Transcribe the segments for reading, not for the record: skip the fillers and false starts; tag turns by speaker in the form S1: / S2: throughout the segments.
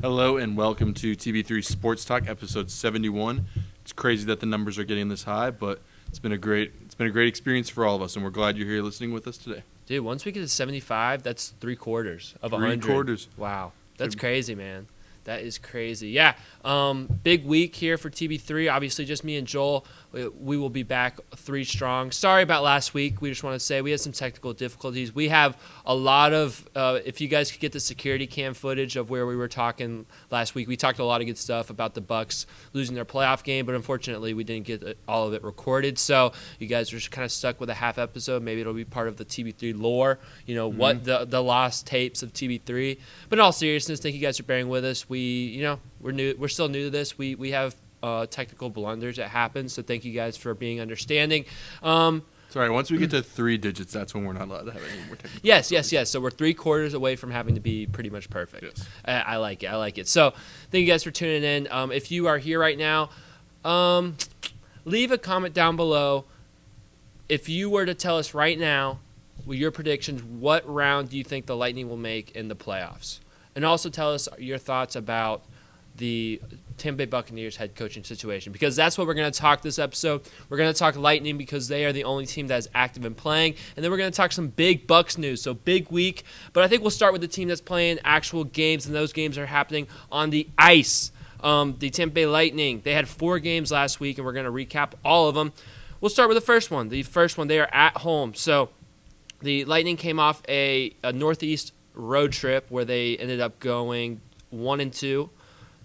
S1: Hello and welcome to TB3 Sports Talk, episode 71. It's crazy that the numbers are getting this high, but it's been a great experience for all of us, and we're glad you're here listening with us today.
S2: Dude, once we get to 75, that's 3/4 of 100.
S1: 3/4.
S2: Wow, that's crazy, man. That is crazy. Yeah, big week here for TB3. Obviously, just me and Joel. We will be back 3 strong. Sorry about last week. We just want to say we had some technical difficulties. We have a lot of, if you guys could get the security cam footage of where we were talking last week, we talked a lot of good stuff about the Bucs losing their playoff game, but unfortunately we didn't get all of it recorded. So you guys are just kind of stuck with a half episode. Maybe it'll be part of the TB3 lore, what the lost tapes of TB3. But in all seriousness, thank you guys for bearing with us. We're still new to this. We have technical blunders that happen, so thank you guys for being understanding.
S1: Sorry, once we get to 3 digits, that's when we're not allowed to have any more technical
S2: Yes. So we're 3/4 away from having to be pretty much perfect.
S1: Yes.
S2: I like it. So thank you guys for tuning in. If you are here right now, leave a comment down below. If you were to tell us right now with your predictions, what round do you think the Lightning will make in the playoffs? And also tell us your thoughts about the Tampa Bay Buccaneers head coaching situation, because that's what we're going to talk this episode. We're going to talk Lightning because they are the only team that is active and playing, and then we're going to talk some big Bucs news. So big week, but I think we'll start with the team that's playing actual games, and those games are happening on the ice. The Tampa Bay Lightning, they had 4 games last week, and we're going to recap all of them. We'll start with the first one. The first one, they are at home. So the Lightning came off a Northeast road trip where they ended up going 1-2.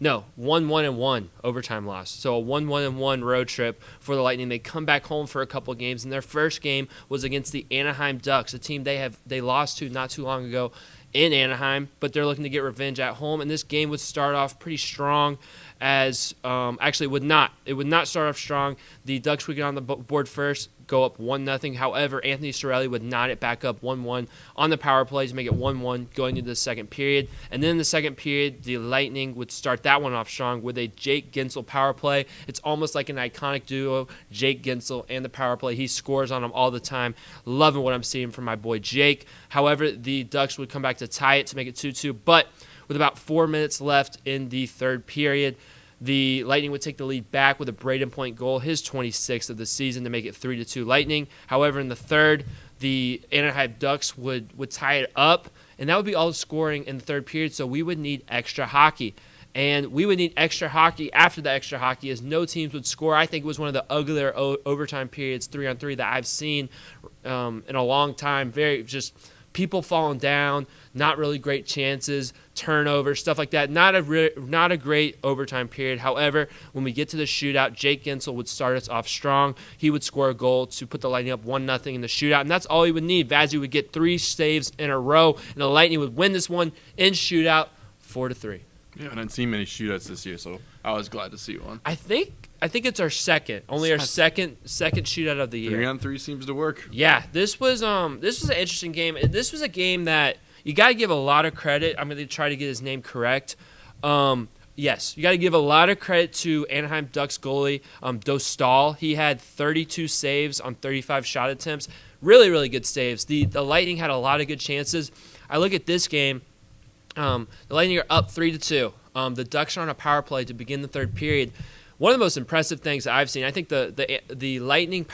S2: No, 1-1 overtime loss. So a 1-1 road trip for the Lightning. They come back home for a couple of games, and their first game was against the Anaheim Ducks, a team they lost to not too long ago in Anaheim, but they're looking to get revenge at home. And this game would start off pretty strong, as actually would not. It would not start off strong. The Ducks would get on the board first, go up 1-0. However, Anthony Cirelli would knot it back up 1-1 on the power play to make it 1-1 going into the second period. And then in the second period, the Lightning would start that one off strong with a Jake Guentzel power play. It's almost like an iconic duo, Jake Guentzel and the power play. He scores on them all the time. Loving what I'm seeing from my boy Jake. However, the Ducks would come back to tie it to make it 2-2, but with about 4 minutes left in the third period, the Lightning would take the lead back with a Braden Point goal, his 26th of the season, to make it 3-2 Lightning. However, in the third, the Anaheim Ducks would tie it up, and that would be all the scoring in the third period, so we would need extra hockey. And we would need extra hockey after the extra hockey, as no teams would score. I think it was one of the uglier overtime periods, 3-on-3, that I've seen in a long time. Very just people falling down, not really great chances, turnovers, stuff like that. Not a great overtime period. However, when we get to the shootout, Jake Guentzel would start us off strong. He would score a goal to put the Lightning up 1-0 in the shootout, and that's all he would need. Vazzy would get 3 saves in a row, and the Lightning would win this one in shootout 4-3.
S1: Yeah, I didn't see many shootouts this year, so I was glad to see one.
S2: I think it's our second shootout of the year.
S1: 3-on-3 seems to work.
S2: Yeah, this was an interesting game. This was a game that you got to give a lot of credit. I'm going to try to get his name correct. Yes, you got to give a lot of credit to Anaheim Ducks goalie Dostal. He had 32 saves on 35 shot attempts. Really, really good saves. The Lightning had a lot of good chances. I look at this game. The Lightning are up 3-2. The Ducks are on a power play to begin the third period. One of the most impressive things that I've seen, I think the Lightning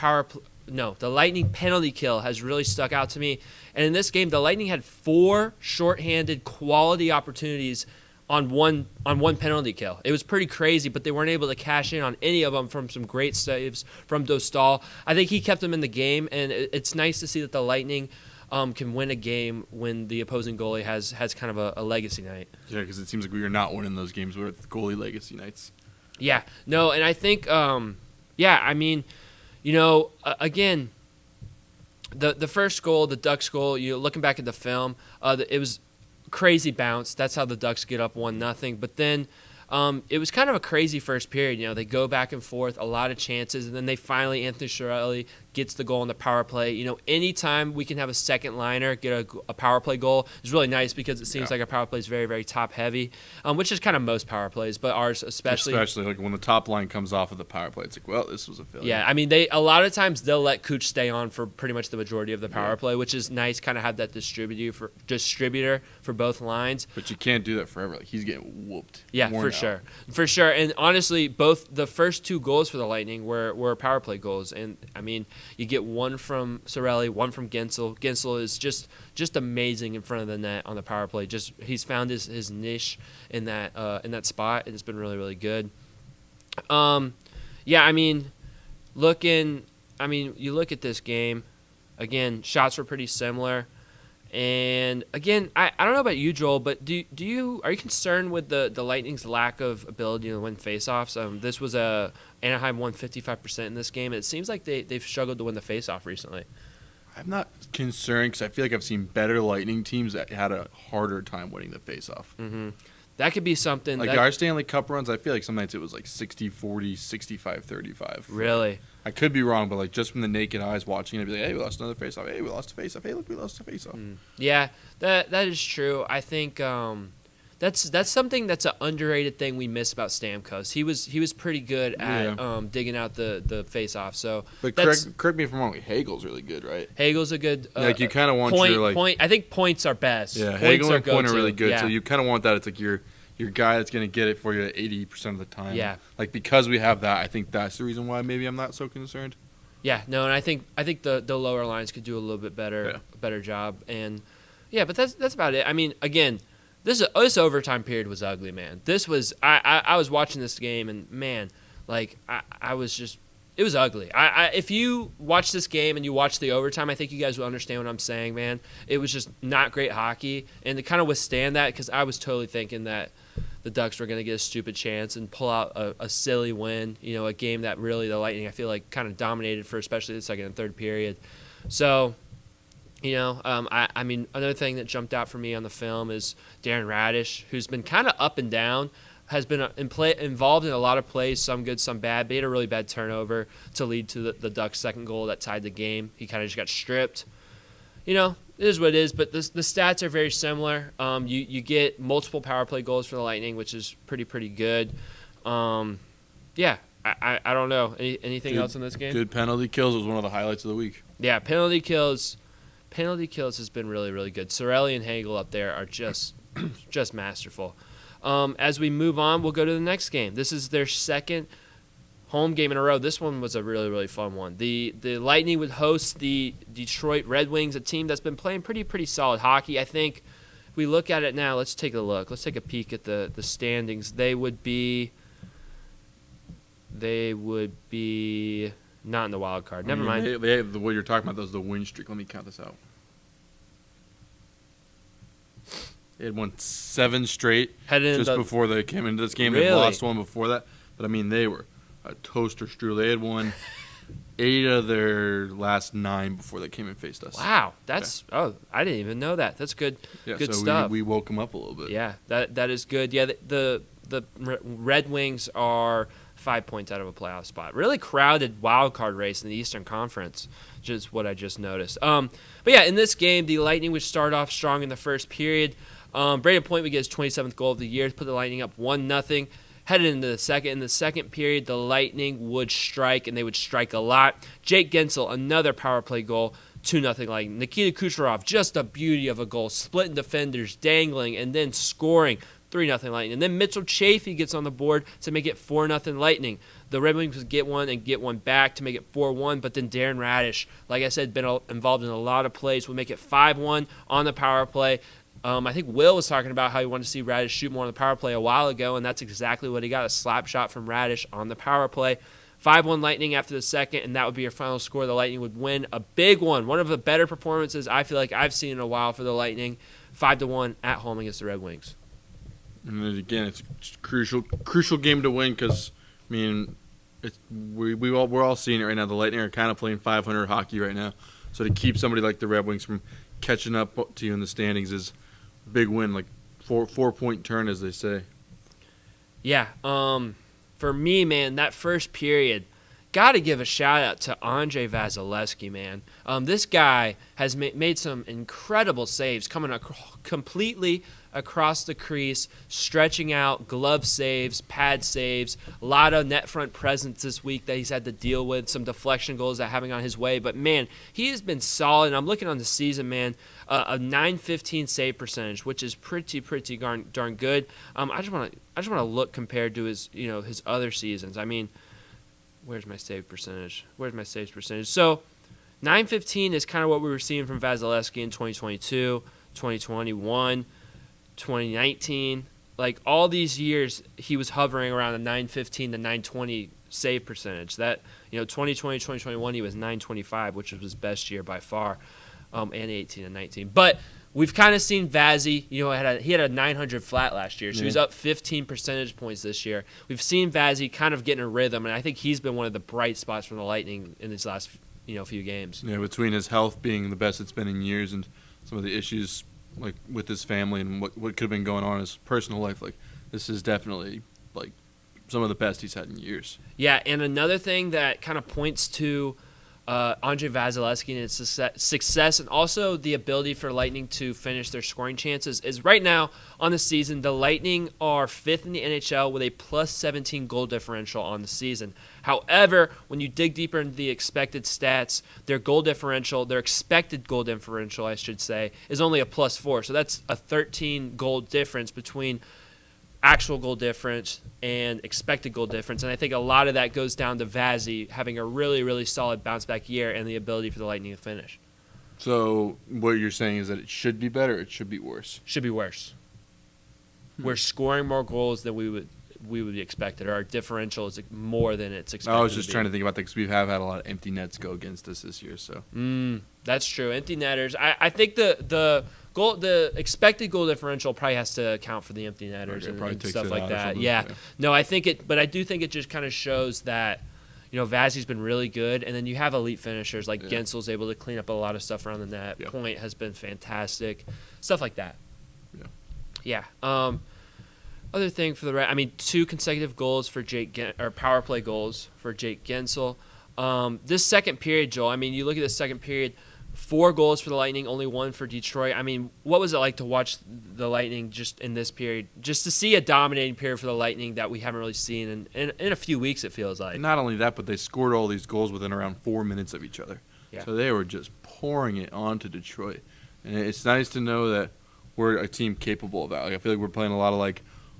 S2: the Lightning penalty kill has really stuck out to me. And in this game, the Lightning had 4 shorthanded quality opportunities on one penalty kill. It was pretty crazy, but they weren't able to cash in on any of them from some great saves from Dostal. I think he kept them in the game, and it's nice to see that the Lightning can win a game when the opposing goalie has kind of a legacy night.
S1: Yeah, because it seems like we are not winning those games with goalie legacy nights.
S2: Yeah, no, and I think, again, the first goal, the Ducks goal, looking back at the film, it was crazy bounce. That's how the Ducks get up 1-0. But then it was kind of a crazy first period. They go back and forth, a lot of chances, and then they finally, Anthony Cirelli gets the goal on the power play. Anytime we can have a second liner get a power play goal is really nice because it seems like our power play is very, very top heavy, which is kind of most power plays, but ours especially.
S1: Especially like when the top line comes off of the power play, it's like, well, this was a failure.
S2: Yeah, I mean, a lot of times they'll let Cooch stay on for pretty much the majority of the power play, which is nice. Kind of have that distributor for both lines.
S1: But you can't do that forever. Like, he's getting whooped.
S2: Yeah, for sure. And honestly, both the first 2 goals for the Lightning were power play goals. And I mean, you get one from Cirelli, one from Gensel. Gensel is just amazing in front of the net on the power play. He's found his niche in that spot, and it's been really, really good. Yeah, I mean, you look at this game. Again, shots were pretty similar. And again, I don't know about you, Joel, but are you concerned with the Lightning's lack of ability to win faceoffs? This was Anaheim won 55% in this game. It seems like they've struggled to win the faceoff recently.
S1: I'm not concerned because I feel like I've seen better Lightning teams that had a harder time winning the faceoff.
S2: Mm-hmm. That could be something.
S1: Like our Stanley Cup runs, I feel like some nights it was like 60-40, 65-35.
S2: Really?
S1: I could be wrong, but like just from the naked eyes watching it, I'd be like, hey, we lost another faceoff. Hey, we lost a faceoff. Hey, look, we lost a faceoff.
S2: Yeah, that is true. I think that's something that's an underrated thing we miss about Stamkos. He was pretty good at digging out the faceoff. So,
S1: but correct me if I'm wrong. Hagel's really good, right?
S2: Hagel's a good.
S1: Like you kind of want
S2: point. I think points are best.
S1: Yeah, Hagel and Point are really good.
S2: Yeah.
S1: So you kind of want that. It's like your guy that's going to get it for you 80% of the time.
S2: Yeah.
S1: Like because we have that, I think that's the reason why maybe I'm not so concerned.
S2: Yeah, no, and I think the lower lines could do a little bit better job, and but that's about it. I mean, again, this overtime period was ugly, man. This was I was watching this game, and man, like I was just it was ugly. If you watch this game and you watch the overtime, I think you guys will understand what I'm saying, man. It was just not great hockey, and to kind of withstand that, because I was totally thinking that the Ducks were going to get a stupid chance and pull out a silly win, a game that really the Lightning, I feel like, kind of dominated for especially the second and third period. So, I mean, another thing that jumped out for me on the film is Darren Radish, who's been kind of up and down, has been involved in a lot of plays, some good, some bad, but he had a really bad turnover to lead to the Ducks' second goal that tied the game. He kind of just got stripped. It is what it is, but the stats are very similar. You get multiple power play goals for the Lightning, which is pretty good. I don't know. Anything else in this game?
S1: Good penalty kills was one of the highlights of the week.
S2: Yeah, penalty kills has been really, really good. Cirelli and Hagel up there are just masterful. As we move on, we'll go to the next game. This is their second home game in a row. This one was a really, really fun one. The Lightning would host the Detroit Red Wings, a team that's been playing pretty solid hockey. I think if we look at it now, let's take a look. Let's take a peek at the standings. They would be not in the wild card. Never mind.
S1: What you're talking about, those the win streak. Let me count this out. They had won 7 straight before they came into this game.
S2: Really?
S1: They lost one before that. But, I mean, they were a toaster strudel. They had won 8 of their last 9 before they came and faced us.
S2: Wow. I didn't even know that. That's good.
S1: Yeah,
S2: good
S1: so
S2: stuff.
S1: we woke them up a little bit.
S2: Yeah, that is good. Yeah, the Red Wings are 5 points out of a playoff spot. Really crowded wild card race in the Eastern Conference, which is what I just noticed. But yeah, in this game, the Lightning would start off strong in the first period. Brayden Point would get his 27th goal of the year to put the Lightning up 1-0. Headed into the second. In the second period, the Lightning would strike, and they would strike a lot. Jake Gensel, another power play goal, 2-0 Lightning. Nikita Kucherov, just a beauty of a goal, splitting defenders, dangling, and then scoring, 3-0 Lightning. And then Mitchell Chaffee gets on the board to make it 4-0 Lightning. The Red Wings would get one back to make it 4-1, but then Darren Radish, like I said, been involved in a lot of plays, would make it 5-1 on the power play. I think Will was talking about how he wanted to see Radish shoot more on the power play a while ago, and that's exactly what he got, a slap shot from Radish on the power play. 5-1 Lightning after the second, and that would be your final score. The Lightning would win a big one of the better performances I feel like I've seen in a while for the Lightning, 5-1 at home against the Red Wings.
S1: And again, it's a crucial game to win because, I mean, we're all seeing it right now. The Lightning are kind of playing 500 hockey right now, so to keep somebody like the Red Wings from catching up to you in the standings is a big win, like 4-point turn, as they say.
S2: Yeah. For me, man, that first period, got to give a shout out to Andre Vasilevsky, man. This guy has made some incredible saves, coming completely across the crease, stretching out, glove saves, pad saves, a lot of net front presence this week that he's had to deal with, some deflection goals that having on his way. But, man, he has been solid. I'm looking on the season, man, a .915 save percentage, which is pretty darn good. I just want to look compared to his other seasons. I mean, where's my save percentage? So, .915 is kind of what we were seeing from Vasilevsky in 2022, 2021. 2019, like all these years, he was hovering around a .915 to .920 save percentage. That 2020, 2021, he was .925, which was his best year by far, and 18 and 19. But we've kind of seen Vazzy. He had a 900 flat last year, so he's up 15 percentage points this year. We've seen Vazzy kind of getting a rhythm, and I think he's been one of the bright spots from the Lightning in these last few games.
S1: Yeah, between his health being the best it's been in years and some of the issues like with his family and what could have been going on in his personal life, like this is definitely like some of the best he's had in years.
S2: Yeah, and another thing that kind of points to Andre Vasilevsky and his success, and also the ability for Lightning to finish their scoring chances, is right now on the season, the Lightning are 5th in the NHL with a plus 17 goal differential on the season. However, when you dig deeper into the expected stats, their expected goal differential, I should say, is only a plus 4. So that's a 13 goal difference between actual goal difference and expected goal difference. And I think a lot of that goes down to Vazzy having a really, really solid bounce-back year and the ability for the Lightning to finish.
S1: So what you're saying is that it should be better or it should be worse?
S2: Should be worse. We're scoring more goals than we would expect, or our differential is more than it's expected.
S1: I was just trying to think about that because we have had a lot of empty nets go against us this year. So
S2: that's true. Empty netters. I think the expected goal differential probably has to account for the empty netters and stuff like that. Yeah. No, I think it, but I do think it just kind of shows that Vazzy's been really good, and then you have elite finishers like Gensel's able to clean up a lot of stuff around the net. Yeah. Point has been fantastic, stuff like that. Yeah. Other thing for the 2 consecutive goals for power play goals for Jake Gensel. This second period, Joel. You look at the second period. 4 goals for the Lightning, only 1 for Detroit. What was it like to watch the Lightning just in this period? Just to see a dominating period for the Lightning that we haven't really seen in a few weeks, it feels like.
S1: Not only that, but they scored all these goals within around 4 minutes of each other. Yeah. So they were just pouring it onto Detroit. And it's nice to know that we're a team capable of that. I feel like we're playing a lot of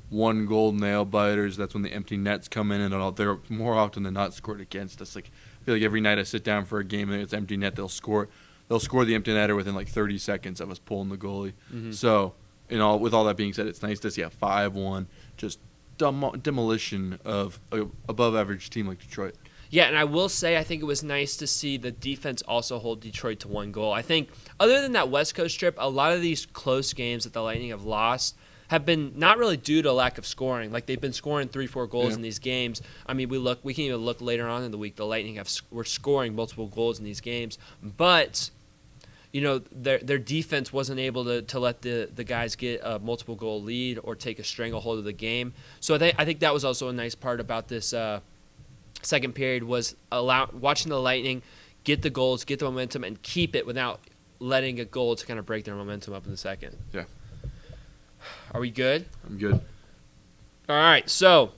S1: one goal nail biters. That's when the empty nets come in, and they're more often than not scored against us. I feel like every night I sit down for a game and it's empty net, they'll score the empty netter within 30 seconds of us pulling the goalie. Mm-hmm. So, with all that being said, it's nice to see a 5-1 just demolition of an above-average team like Detroit.
S2: Yeah, and I will say I think it was nice to see the defense also hold Detroit to 1 goal. I think other than that West Coast trip, a lot of these close games that the Lightning have lost have been not really due to lack of scoring. They've been scoring 3-4 goals in these games. We can even look later on in the week. The Lightning were scoring multiple goals in these games, but their defense wasn't able to let the guys get a multiple goal lead or take a stranglehold of the game. So I think that was also a nice part about this second period was watching the Lightning get the goals, get the momentum, and keep it without letting a goal to kind of break their momentum up in the second.
S1: Yeah.
S2: Are we good?
S1: I'm good.
S2: All right. So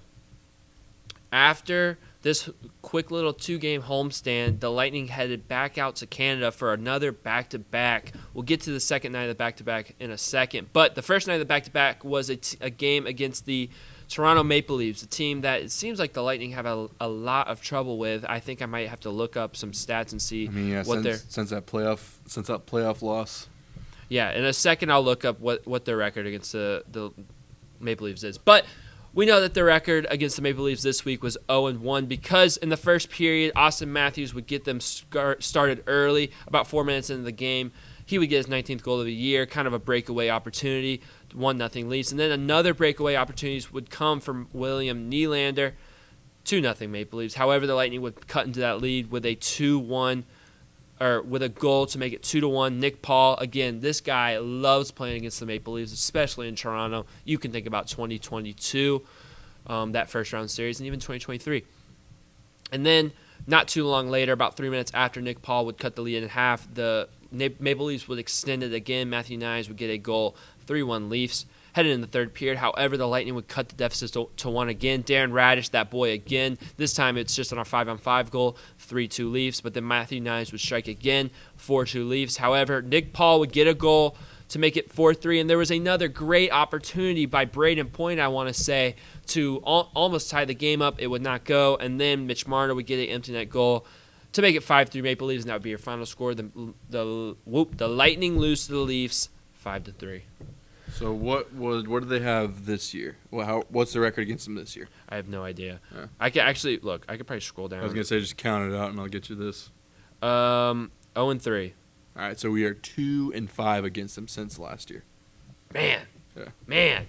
S2: after this quick little 2-game homestand, the Lightning headed back out to Canada for another back-to-back. We'll get to the second night of the back-to-back in a second. But the first night of the back-to-back was a game against the Toronto Maple Leafs, a team that it seems like the Lightning have a lot of trouble with. I think I might have to look up some stats and see
S1: since that playoff loss.
S2: Yeah, in a second I'll look up what their record against the Maple Leafs is. But we know that their record against the Maple Leafs this week was 0-1 because in the first period, Austin Matthews would get them started early, about 4 minutes into the game. He would get his 19th goal of the year, kind of a breakaway opportunity, 1-0 Leafs. And then another breakaway opportunities would come from William Nylander, 2-0 Maple Leafs. However, the Lightning would cut into that lead with a 2-1, or with a goal to make it 2-1. Nick Paul, again, this guy loves playing against the Maple Leafs, especially in Toronto. You can think about 2022, that first round series, and even 2023. And then not too long later, about 3 minutes after Nick Paul would cut the lead in half, the Maple Leafs would extend it again. Matthew Knies would get a goal, 3-1 Leafs. Headed in the third period, however, the Lightning would cut the deficit to 1 again. Darren Radish, that boy again. This time it's just on a 5-on-5 goal, 3-2 Leafs. But then Matthew Knies would strike again, 4-2 Leafs. However, Nick Paul would get a goal to make it 4-3, and there was another great opportunity by Braden Point, I want to say, to almost tie the game up. It would not go, and then Mitch Marner would get an empty net goal to make it 5-3 Maple Leafs, and that would be your final score. The Lightning lose to the Leafs, 5-3.
S1: So what do they have this year? Well, what's the record against them this year?
S2: I have no idea.
S1: Yeah.
S2: I can actually look. I could probably scroll down.
S1: I was gonna say just count it out and I'll get you this.
S2: 0-3.
S1: All right, so we are 2-5 against them since last year.
S2: Man,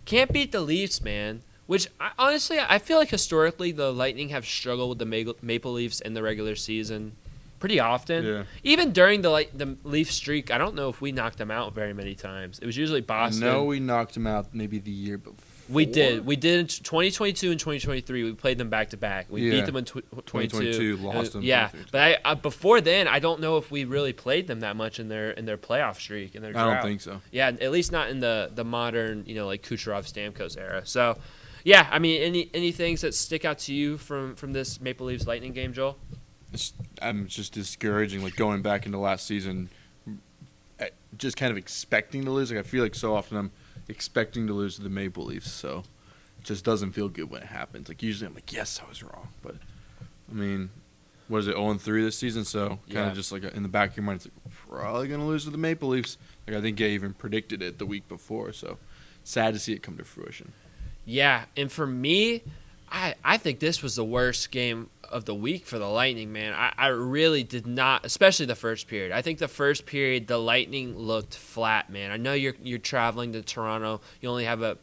S2: can't beat the Leafs, man. Which honestly, I feel like historically the Lightning have struggled with the Maple Leafs in the regular season pretty often.
S1: Yeah.
S2: Even during the Leaf streak, I don't know if we knocked them out very many times. It was usually Boston.
S1: No, we knocked them out maybe the year before.
S2: We did. We did in 2022 and 2023. We played them back to back. We beat them in
S1: 2022, lost them.
S2: Yeah, but before then, I don't know if we really played them that much in their playoff streak. In their drought.
S1: I don't think so.
S2: Yeah, at least not in the modern, like Kucherov Stamkos era. So, yeah, I mean, any things that stick out to you from this Maple Leafs Lightning game, Joel?
S1: I'm just discouraging, like going back into last season, just kind of expecting to lose. Like I feel like so often I'm expecting to lose to the Maple Leafs, so it just doesn't feel good when it happens. Like usually I'm like, yes, I was wrong, but I mean, what is it, 0-3 this season? So kind of just like in the back of your mind, it's like probably gonna lose to the Maple Leafs. Like I think I even predicted it the week before, so sad to see it come to fruition.
S2: Yeah, and for me, I think this was the worst game of the week for the Lightning, man. I really did not, especially the first period. I think the first period, the Lightning looked flat, man. I know you're traveling to Toronto. You only have a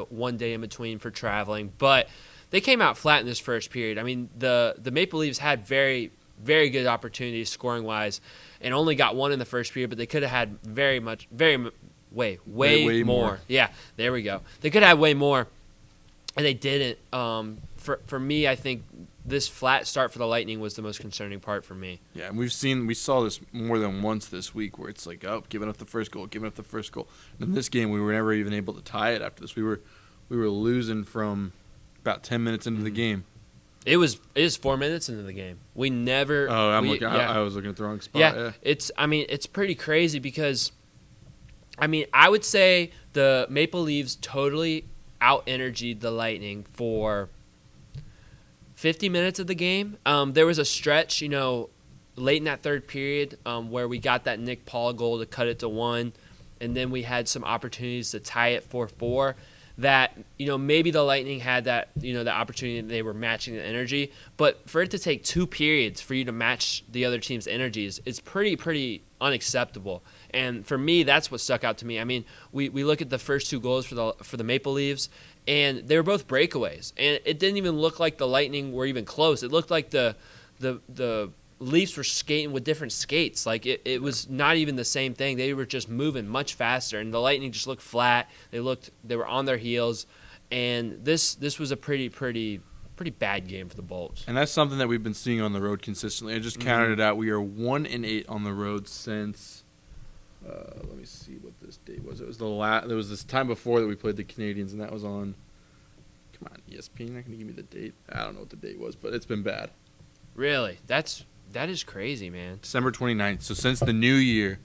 S2: 1 day in between for traveling, but they came out flat in this first period. I mean, the Maple Leafs had very, very good opportunities scoring-wise and only got one in the first period, but they could have had way more. Yeah, there we go. They could have had way more. And they didn't. For me, I think this flat start for the Lightning was the most concerning part for me.
S1: Yeah, and we saw this more than once this week where it's like, giving up the first goal. And in this game, we were never even able to tie it after this. We were losing from about 10 minutes into the game.
S2: It was 4 minutes into the game. We never.
S1: Oh, I was looking at the wrong spot. Yeah.
S2: It's pretty crazy because, I would say the Maple Leafs totally out-energied the Lightning for 50 minutes of the game. There was a stretch, late in that third period where we got that Nick Paul goal to cut it to 1, and then we had some opportunities to tie it 4-4 that, maybe the Lightning had that, the opportunity and they were matching the energy. But for it to take 2 periods for you to match the other team's energies, it's pretty unacceptable. And for me, that's what stuck out to me. I mean, we look at the first 2 goals for the Maple Leafs, and they were both breakaways. And it didn't even look like the Lightning were even close. It looked like the Leafs were skating with different skates. Like it was not even the same thing. They were just moving much faster, and the Lightning just looked flat. They were on their heels, and this was a pretty bad game for the Bolts.
S1: And that's something that we've been seeing on the road consistently. I just counted it out. We are 1-8 on the road since. Let me see what this date was. It was there was this time before that we played the Canadiens, and that was on. Come on, ESPN, you're not gonna give me the date. I don't know what the date was, but it's been bad.
S2: Really, that is crazy, man.
S1: December 29th. So since the new year,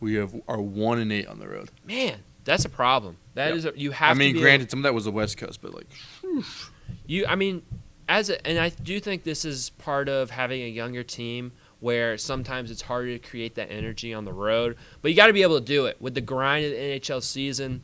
S1: we are 1-8 on the road.
S2: Man, that's a problem. That is you have.
S1: I mean, granted, some of that was the West Coast, but like.
S2: And I do think this is part of having a younger team, where sometimes it's harder to create that energy on the road. But you got to be able to do it. With the grind of the NHL season,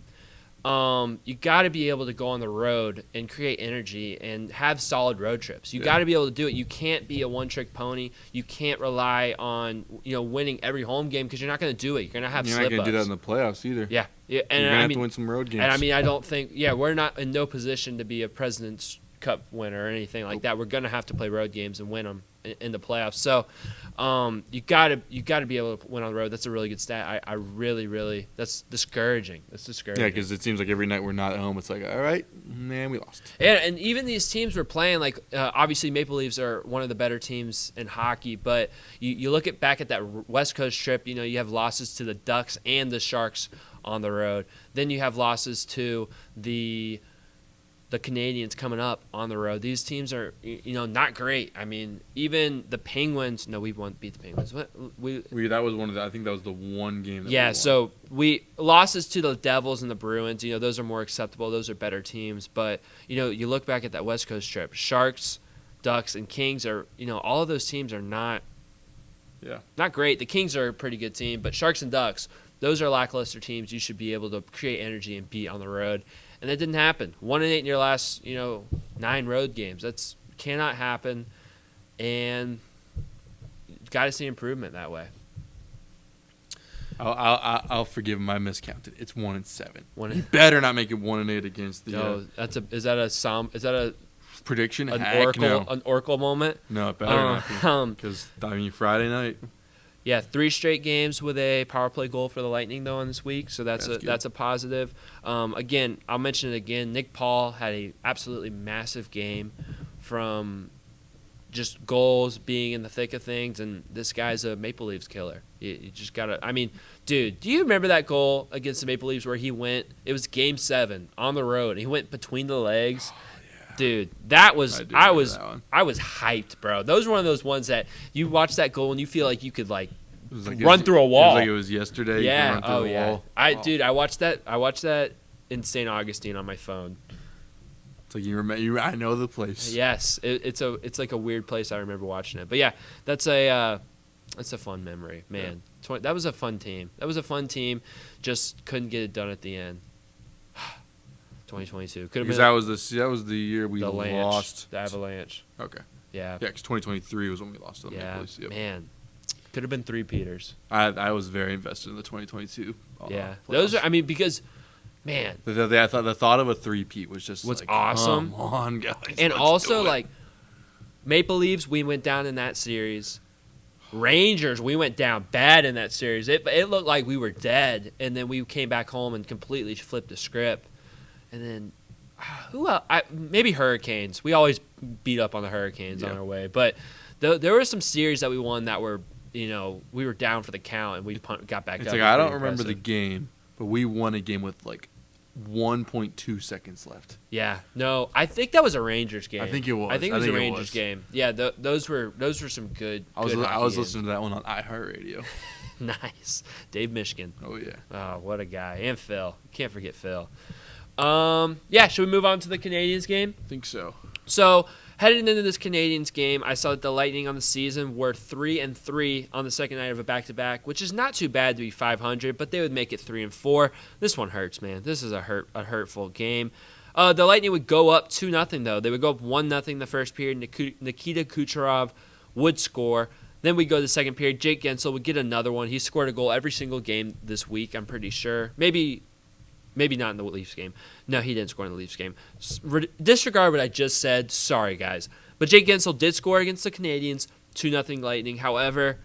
S2: you got to be able to go on the road and create energy and have solid road trips. You got to be able to do it. You can't be a one-trick pony. You can't rely on winning every home game because you're not going to do it. You're going to have slip-ups.
S1: You're not going to do that in the playoffs either.
S2: Yeah. And
S1: you're going to have to win some road games.
S2: And I don't think – we're not in no position to be a President's Cup winner or anything like that. We're going to have to play road games and win them. in the playoffs. So you gotta be able to win on the road. That's a really good stat. I really that's discouraging. That's discouraging.
S1: Yeah, because it seems like every night we're not at home, it's like, all right, man, we lost.
S2: And even these teams we're playing, like obviously Maple Leafs are one of the better teams in hockey, but you look back at that West Coast trip, you have losses to the Ducks and the Sharks on the road. Then you have losses to the Canadiens coming up on the road. These teams are, not great. I mean, even the Penguins. No, we won't beat the Penguins. That
S1: was one of the. I think that was the one game. That
S2: yeah.
S1: we won.
S2: So we losses to the Devils and the Bruins. Those are more acceptable. Those are better teams. But you look back at that West Coast trip. Sharks, Ducks, and Kings are. All of those teams are not.
S1: Yeah.
S2: Not great. The Kings are a pretty good team, but Sharks and Ducks, those are lackluster teams. You should be able to create energy and beat on the road. And that didn't happen. 1-8 in your last, 9 road games. That's cannot happen, and got to see improvement that way.
S1: I'll forgive him. I miscounted. It's 1-7.
S2: You
S1: better not make it 1-8 against the.
S2: No, is that a
S1: prediction?
S2: An
S1: Heck
S2: oracle
S1: no.
S2: An oracle moment?
S1: No, it better not be. Because Friday night.
S2: Yeah, 3 straight games with a power play goal for the Lightning though in this week, so that's a positive. Again, I'll mention it again. Nick Paul had a absolutely massive game from just goals, being in the thick of things, and this guy's a Maple Leafs killer. You just gotta. I mean, dude, do you remember that goal against the Maple Leafs where he went? It was Game 7 on the road. And he went between the legs. Dude, that was I was hyped, bro. Those were one of those ones that you watch that goal and you feel like you could run through a wall.
S1: It was like it was yesterday.
S2: Yeah.
S1: You could run through a wall.
S2: Dude, I watched that in St. Augustine on my phone.
S1: It's like you remember. I know the place.
S2: Yes, it's like a weird place. I remember watching it. But yeah, that's a fun memory, man. Yeah. That was a fun team. Just couldn't get it done at the end. 2022 could have been.
S1: That was the year we lost
S2: the Avalanche.
S1: Okay.
S2: Yeah.
S1: Yeah, because 2023 was when we lost to the Maple Leafs.
S2: Yep. Man, could have been 3 Peters.
S1: I was very invested in the 2022.
S2: Yeah,
S1: playoffs.
S2: those are. I mean, because, man,
S1: the thought of a 3-peat was just
S2: awesome.
S1: Come on, guys.
S2: And also Maple Leafs, we went down in that series. Rangers, we went down bad in that series. It looked like we were dead, and then we came back home and completely flipped the script. And then, who else? Maybe Hurricanes. We always beat up on the Hurricanes on our way. But there were some series that we won that were, we were down for the count, and we got back up.
S1: It's I don't remember the game, but we won a game with 1.2 seconds left.
S2: Yeah. No, I think that was a Rangers game.
S1: I think it was.
S2: I think it was a Rangers game. Yeah, those were some good.
S1: I was listening to that one on iHeartRadio.
S2: Nice. Dave Mishkin.
S1: Oh yeah.
S2: Oh, what a guy. And Phil. Can't forget Phil. Yeah, should we move on to the Canadiens game?
S1: I think so.
S2: So, heading into this Canadiens game, I saw that the Lightning on the season were 3-3 on the second night of a back-to-back, which is not too bad to be 500, but they would make it 3-4. This one hurts, man. This is a hurtful game. The Lightning would go up 2-0, though. They would go up 1-0 the first period. Nikita Kucherov would score. Then we go to the second period. Jake Gensel would get another one. He scored a goal every single game this week, I'm pretty sure. Maybe not in the Leafs game. No, he didn't score in the Leafs game. Disregard what I just said. Sorry, guys. But Jake Gensel did score against the Canadiens, 2-0 Lightning. However,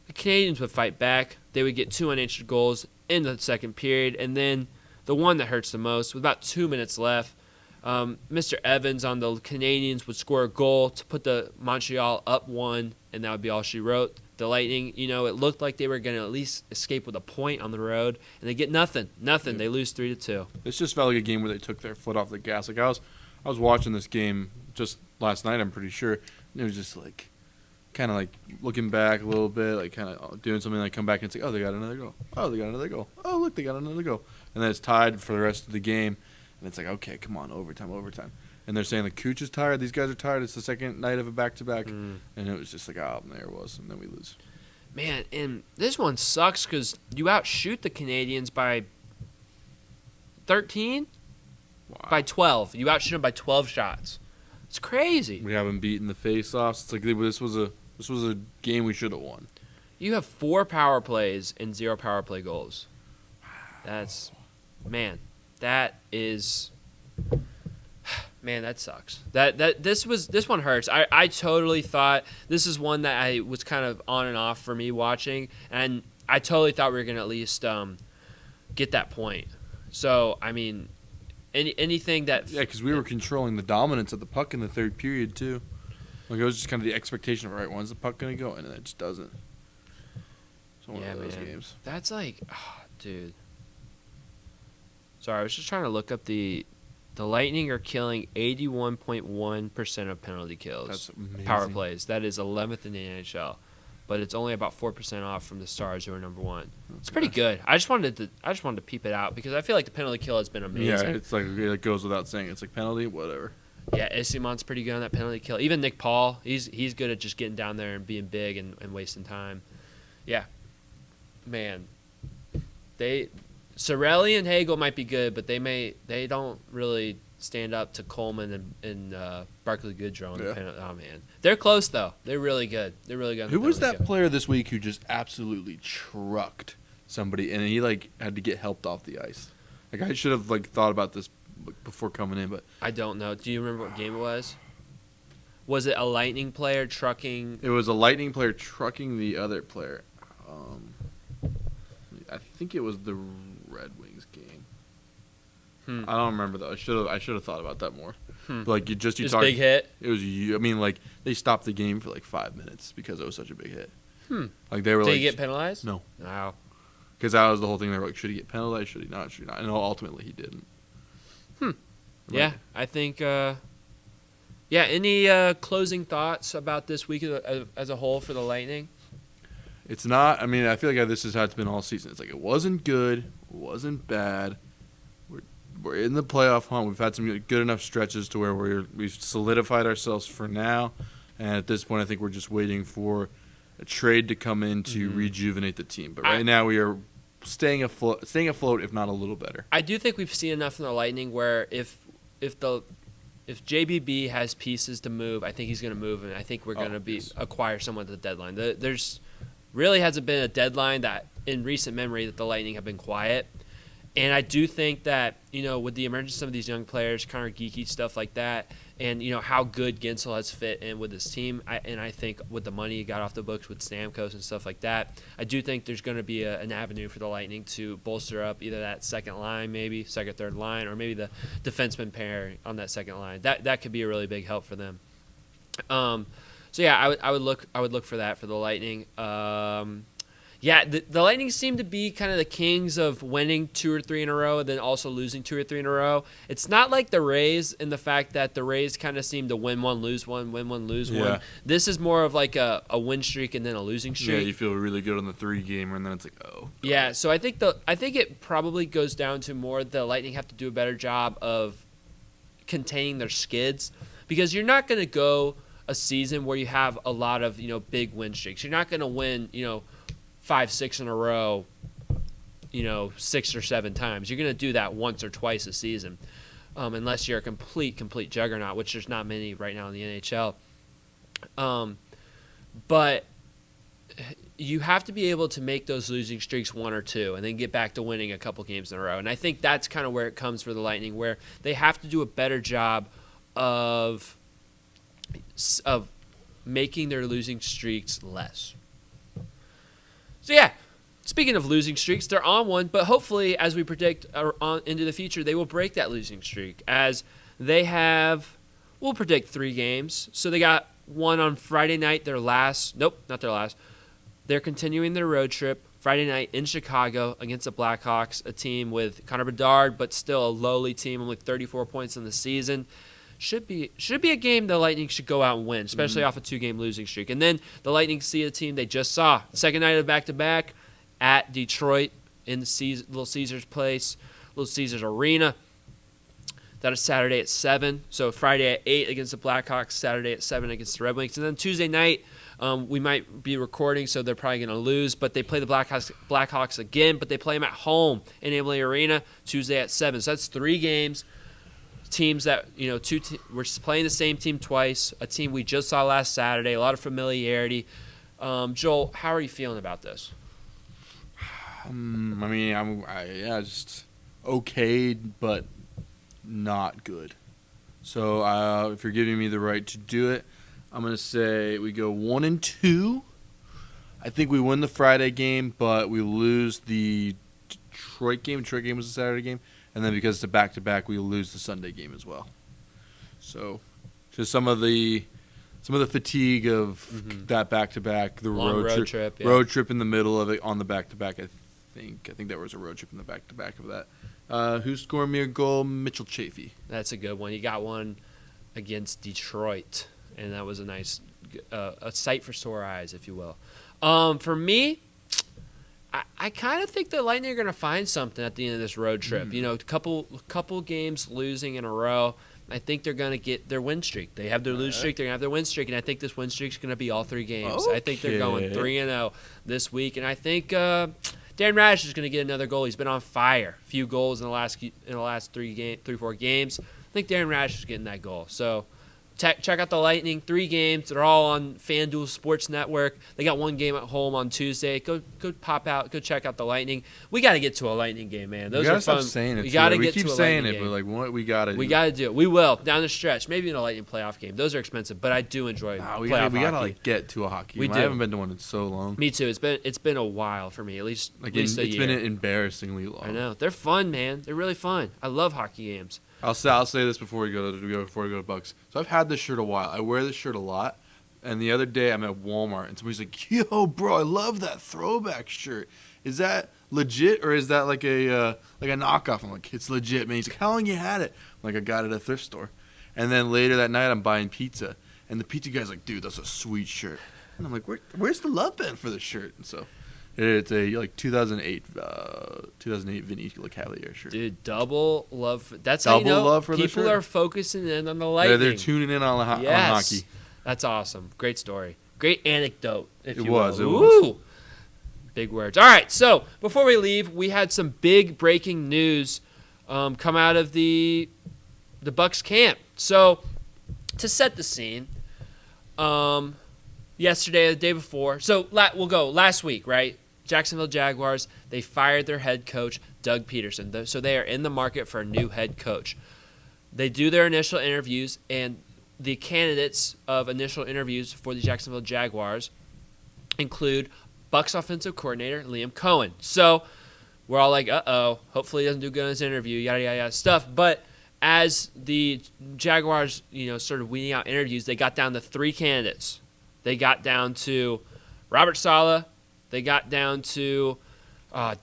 S2: the Canadiens would fight back. They would get 2 unanswered goals in the second period. And then the one that hurts the most, with about 2 minutes left, Mr. Evans on the Canadiens would score a goal to put the Montreal up 1, and that would be all she wrote. The Lightning, it looked like they were going to at least escape with a point on the road, and they get nothing. Nothing. Yeah. They lose 3-2.
S1: This just felt like a game where they took their foot off the gas. I was watching this game just last night, I'm pretty sure, and it was just kind of looking back a little bit, kind of doing something, come back and say, oh, they got another goal. Oh, they got another goal. Oh, look, they got another goal. And then it's tied for the rest of the game, and it's okay, come on, overtime. And they're saying Cooch is tired. These guys are tired. It's the second night of a back-to-back. And it was just there it was. And then we lose.
S2: Man, and this one sucks because you outshoot the Canadiens by 13? Wow. By 12. You outshoot them by 12 shots. It's crazy.
S1: We haven't beaten the face-offs. It's this was a game we should have won.
S2: You have 4 power plays and 0 power play goals. That is... Man, that sucks. This one hurts. I totally thought this is one that I was kind of on and off for me watching, and I totally thought we were gonna at least get that point. So I mean, anything that
S1: because we were controlling the dominance of the puck in the third period too. Like it was just kind of the expectation of all right, when's the puck gonna go in, and it just doesn't. So one of those games.
S2: That's like, oh, dude. Sorry, I was just trying to look up the Lightning are killing 81.1% of penalty kills.
S1: That's amazing.
S2: Power plays. That is 11th in the NHL, but it's only about 4% off from the Stars, who are number one. It's pretty good. I just wanted to peep it out because I feel like the penalty kill has been amazing.
S1: Yeah, it's like it goes without saying. It's like penalty, whatever.
S2: Yeah, Esimon's pretty good on that penalty kill. Even Nick Paul, he's good at just getting down there and being big and wasting time. Yeah, man, Sorelli and Hagel might be good, but they don't really stand up to Coleman and Barclay Goodrow on the penalty. Oh man, they're close though. They're really good. They're really good.
S1: Who was that player this week who just absolutely trucked somebody and he like had to get helped off the ice? Like I should have like thought about this before coming in, but
S2: I don't know. Do you remember what game it was? Was it a Lightning player trucking?
S1: It was a Lightning player trucking the other player. I think it was the Red Wings game. I don't remember though. I should have thought about that more. But, like you talked.
S2: Big hit.
S1: It was. I mean, like they stopped the game for like 5 minutes because it was such a big hit. Like they were.
S2: Did
S1: like,
S2: he get penalized?
S1: No.
S2: Wow.
S1: Because that was the whole thing. They were like, should he get penalized? Should he not? Should he not? And ultimately, he didn't.
S2: Yeah, I think. Any closing thoughts about this week as a whole for the Lightning?
S1: It's not. I mean, I feel like this is how it's been all season. It's like it wasn't good, it wasn't bad. We're in the playoff hunt. We've had some good enough stretches to where we've solidified ourselves for now. And at this point, I think we're just waiting for a trade to come in to rejuvenate the team. But right now, we are staying afloat, if not a little better.
S2: I do think we've seen enough in the Lightning where if JBB has pieces to move, I think he's going to move, and I think we're going to acquire someone at the deadline. There's really hasn't been a deadline that in recent memory that the Lightning have been quiet. And I do think that, with the emergence of some of these young players, Connor Geeky, stuff like that, and, how good Gensel has fit in with his team, I think with the money he got off the books with Stamkos and stuff like that, I do think there's going to be an avenue for the Lightning to bolster up either that second line, maybe, second, third line, or maybe the defenseman pair on that second line. That could be a really big help for them. So yeah, I would look for that for the Lightning. The Lightning seem to be kind of the kings of winning 2 or 3 in a row and then also losing 2 or 3 in a row. It's not like the Rays in the fact that the Rays kind of seem to win one, lose one, win one, lose one. This is more of like a win streak and then a losing streak.
S1: Yeah, you feel really good on the 3-gamer and then it's like, oh.
S2: Yeah, so I think it probably goes down to more the Lightning have to do a better job of containing their skids because you're not going to go a season where you have a lot of, big win streaks. You're not going to win, 5, 6 in a row, 6 or 7 times. You're going to do that once or twice a season, unless you're a complete juggernaut, which there's not many right now in the NHL. But you have to be able to make those losing streaks 1 or 2 and then get back to winning a couple games in a row. And I think that's kind of where it comes for the Lightning, where they have to do a better job of making their losing streaks less. So yeah, speaking of losing streaks, they're on one, but hopefully, as we predict on into the future, they will break that losing streak. As they have, we'll predict 3 games. So they got one on Friday night, their last. Nope, not their last. They're continuing their road trip Friday night in Chicago against the Blackhawks, a team with Connor Bedard, but still a lowly team, only 34 points in the season. Should be a game the Lightning should go out and win, especially off a 2-game losing streak. And then the Lightning see a team they just saw. Second night of back-to-back at Detroit in the Little Caesars place, Little Caesars Arena. That is Saturday at 7. So Friday at 8 against the Blackhawks, Saturday at 7 against the Red Wings. And then Tuesday night, we might be recording, so they're probably going to lose. But they play the Blackhawks again, but they play them at home in Amalie Arena Tuesday at 7. So that's 3 games. Teams that, we're playing the same team twice, a team we just saw last Saturday, a lot of familiarity. Joel, how are you feeling about this?
S1: Just okay, but not good. So if you're giving me the right to do it, I'm going to say we go 1-2. I think we win the Friday game, but we lose the Detroit game. Detroit game was a Saturday game. And then because it's a back-to-back, we lose the Sunday game as well. So just some of the fatigue of that back-to-back, the
S2: Long road trip, yeah.
S1: road trip in the middle of it on the back-to-back. I think there was a road trip in the back-to-back of that. Who scored me a goal? Mitchell Chafee.
S2: That's a good one. He got one against Detroit, and that was a nice a sight for sore eyes, if you will. For me, I kind of think the Lightning are going to find something at the end of this road trip. You know, a couple games losing in a row. I think they're going to get their win streak. They have their lose streak. They're going to have their win streak, and I think this win streak is going to be all 3 games. Okay. I think they're going 3-0 this week, and I think Darren Radish is going to get another goal. He's been on fire. A few goals in the last 4 games. I think Darren Radish is getting that goal. So check out the Lightning. 3 games. They're all on FanDuel Sports Network. They got 1 game at home on Tuesday. Go pop out. Go check out the Lightning. We got to get to a Lightning game, man. Those are fun.
S1: Stop saying it.
S2: We got to get to a
S1: keep saying
S2: Lightning
S1: it,
S2: game.
S1: but like what we got to do.
S2: We got to do it. We will down the stretch. Maybe in a Lightning playoff game. Those are expensive, but I do enjoy
S1: we
S2: playoff
S1: got to
S2: hockey.
S1: get to a hockey game.
S2: We do.
S1: I haven't been to one in so long.
S2: Me too. It's been a while for me. At least a year.
S1: It's been embarrassingly long.
S2: I know. They're fun, man. They're really fun. I love hockey games.
S1: I'll say this before we go to Bucs. So I've had this shirt a while. I wear this shirt a lot. And the other day I'm at Walmart and somebody's like, "Yo, bro, I love that throwback shirt. Is that legit or is that like a knockoff?" I'm like, "It's legit, man." He's like, "How long you had it?" I'm like, "I got it at a thrift store." And then later that night I'm buying pizza, and the pizza guy's like, "Dude, that's a sweet shirt." And I'm like, "Where's the love been for this shirt?" And so it's a 2008 Vinny Cavalier shirt.
S2: Dude, double love. That's
S1: double
S2: how you know
S1: love for
S2: people
S1: the shirt.
S2: are focusing in on the Lightning.
S1: They're tuning in on on hockey.
S2: That's awesome. Great story. Great anecdote, if you
S1: will.
S2: It was. Big words. All right, so before we leave, we had some big breaking news come out of the Bucs camp. So to set the scene, yesterday, the day before, so we'll go last week, right? Jacksonville Jaguars, they fired their head coach, Doug Peterson. So they are in the market for a new head coach. They do their initial interviews, and the candidates of initial interviews for the Jacksonville Jaguars include Bucs offensive coordinator Liam Coen. So we're all like, uh-oh, hopefully he doesn't do good in his interview, yada, yada, yada stuff. But as the Jaguars, started weeding out interviews, they got down to 3 candidates. They got down to Robert Saleh. They got down to, I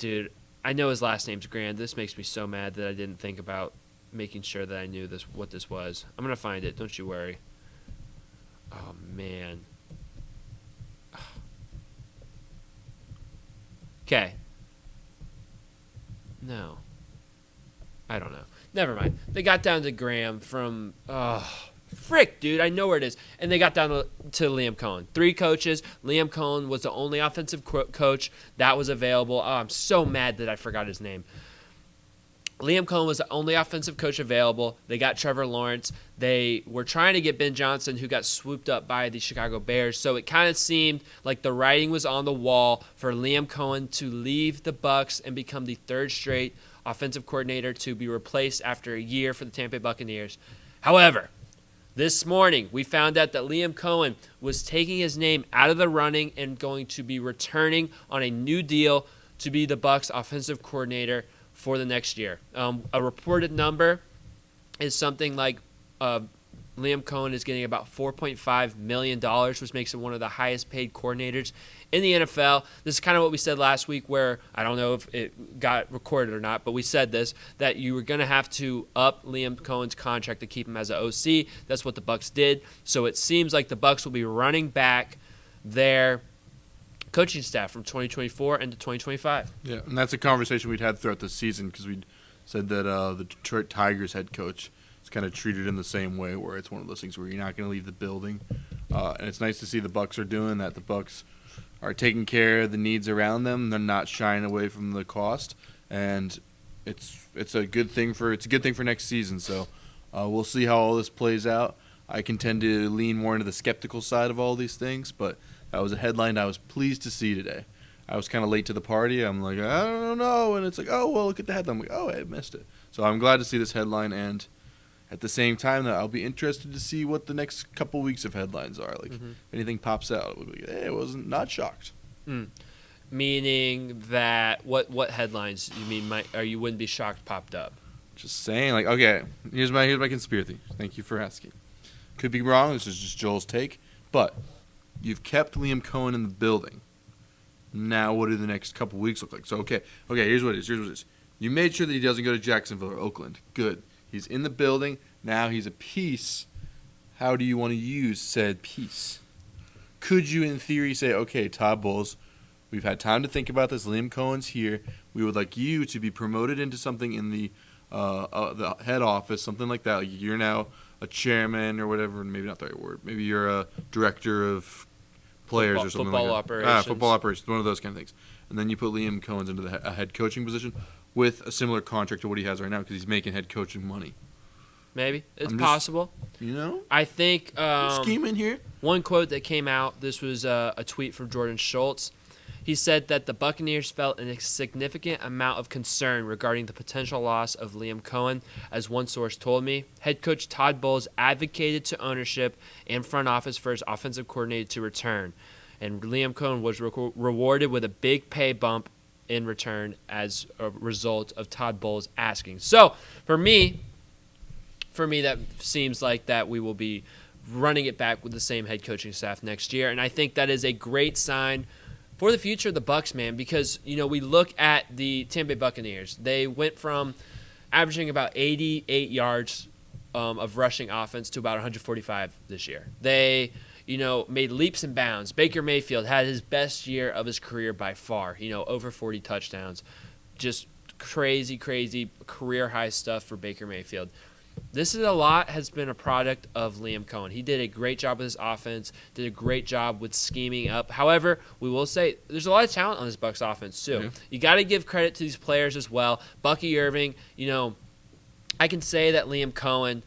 S2: know his last name's Grand. This makes me so mad that I didn't think about making sure that I knew what this was. I'm going to find it. Don't you worry. Oh, man. Okay. No. I don't know. Never mind. They got down to Graham from... frick, dude, I know where it is. And they got down to Liam Coen. 3 coaches. Liam Coen was the only offensive coach that was available. Oh, I'm so mad that I forgot his name. Liam Coen was the only offensive coach available. They got Trevor Lawrence. They were trying to get Ben Johnson, who got swooped up by the Chicago Bears. So it kind of seemed like the writing was on the wall for Liam Coen to leave the Bucs and become the 3rd straight offensive coordinator to be replaced after a year for the Tampa Bay Buccaneers. However, this morning, we found out that Liam Coen was taking his name out of the running and going to be returning on a new deal to be the Bucs offensive coordinator for the next year. A reported number is something like Liam Coen is getting about $4.5 million, which makes him one of the highest paid coordinators in the NFL. This is kind of what we said last week, where I don't know if it got recorded or not, but we said this, that you were going to have to up Liam Cohen's contract to keep him as an OC. That's what the Bucs did. So it seems like the Bucs will be running back their coaching staff from 2024 into 2025.
S1: Yeah, and that's a conversation we'd had throughout the season, because we said that the Detroit Tigers head coach is kind of treated in the same way, where it's one of those things where you're not going to leave the building. And it's nice to see the Bucs are doing that. The Bucs are taking care of the needs around them. They're not shying away from the cost, and it's a good thing for next season. So we'll see how all this plays out. I can tend to lean more into the skeptical side of all these things, but that was a headline I was pleased to see today. I was kind of late to the party. I'm like, I don't know, and it's like, oh well, look at the headline. I'm like, oh, I missed it. So I'm glad to see this headline, and At the same time, though, I'll be interested to see what the next couple weeks of headlines are. Like, if anything pops out, we'll be like, hey, I wasn't not shocked.
S2: Meaning that what headlines you mean you wouldn't be shocked popped up?
S1: Just saying, like, okay, here's my conspiracy. Thank you for asking. Could be wrong. This is just Joel's take, but you've kept Liam Coen in the building. Now, what do the next couple weeks look like? So, okay, here's what it is. You made sure that he doesn't go to Jacksonville or Oakland. Good. He's in the building. Now he's a piece. How do you want to use said piece? Could you, in theory, say, okay, Todd Bowles, we've had time to think about this. Liam Cohen's here. We would like you to be promoted into something in the head office, something like that. Like you're now a chairman or whatever. Maybe not the right word. Maybe you're a director of players or something like that.
S2: Operations.
S1: Football operations. One of those kind of things. And then you put Liam Cohen into a head coaching position with a similar contract to what he has right now because he's making head coaching money.
S2: Maybe. It's possible. I think
S1: scheming here.
S2: One quote that came out, this was a tweet from Jordan Schultz. He said that the Buccaneers felt a significant amount of concern regarding the potential loss of Liam Coen. As one source told me, head coach Todd Bowles advocated to ownership and front office for his offensive coordinator to return. And Liam Coen was rewarded with a big pay bump in return as a result of Todd Bowles asking. So, for me, that seems like that we will be running it back with the same head coaching staff next year. And I think that is a great sign for the future of the Bucs, man, because, we look at the Tampa Bay Buccaneers. They went from averaging about 88 yards of rushing offense to about 145 this year. They, made leaps and bounds. Baker Mayfield had his best year of his career by far, over 40 touchdowns. Just crazy career high stuff for Baker Mayfield. This has been a product of Liam Coen. He did a great job with his offense, did a great job with scheming up. However, we will say there's a lot of talent on this Bucs offense too. Yeah. You got to give credit to these players as well. Bucky Irving, I can say that Liam Coen,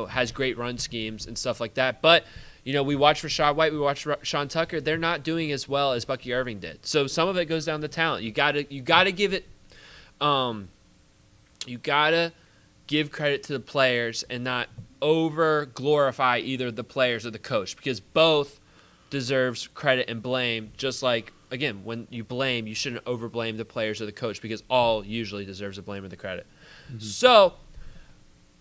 S2: has great run schemes and stuff like that. But, we watched Rachaad White, we watched Sean Tucker. They're not doing as well as Bucky Irving did. So some of it goes down to talent. You got to give it give credit to the players and not over glorify either the players or the coach, because both deserves credit and blame. Just like, again, when you blame, you shouldn't over blame the players or the coach, because all usually deserves the blame or the credit. So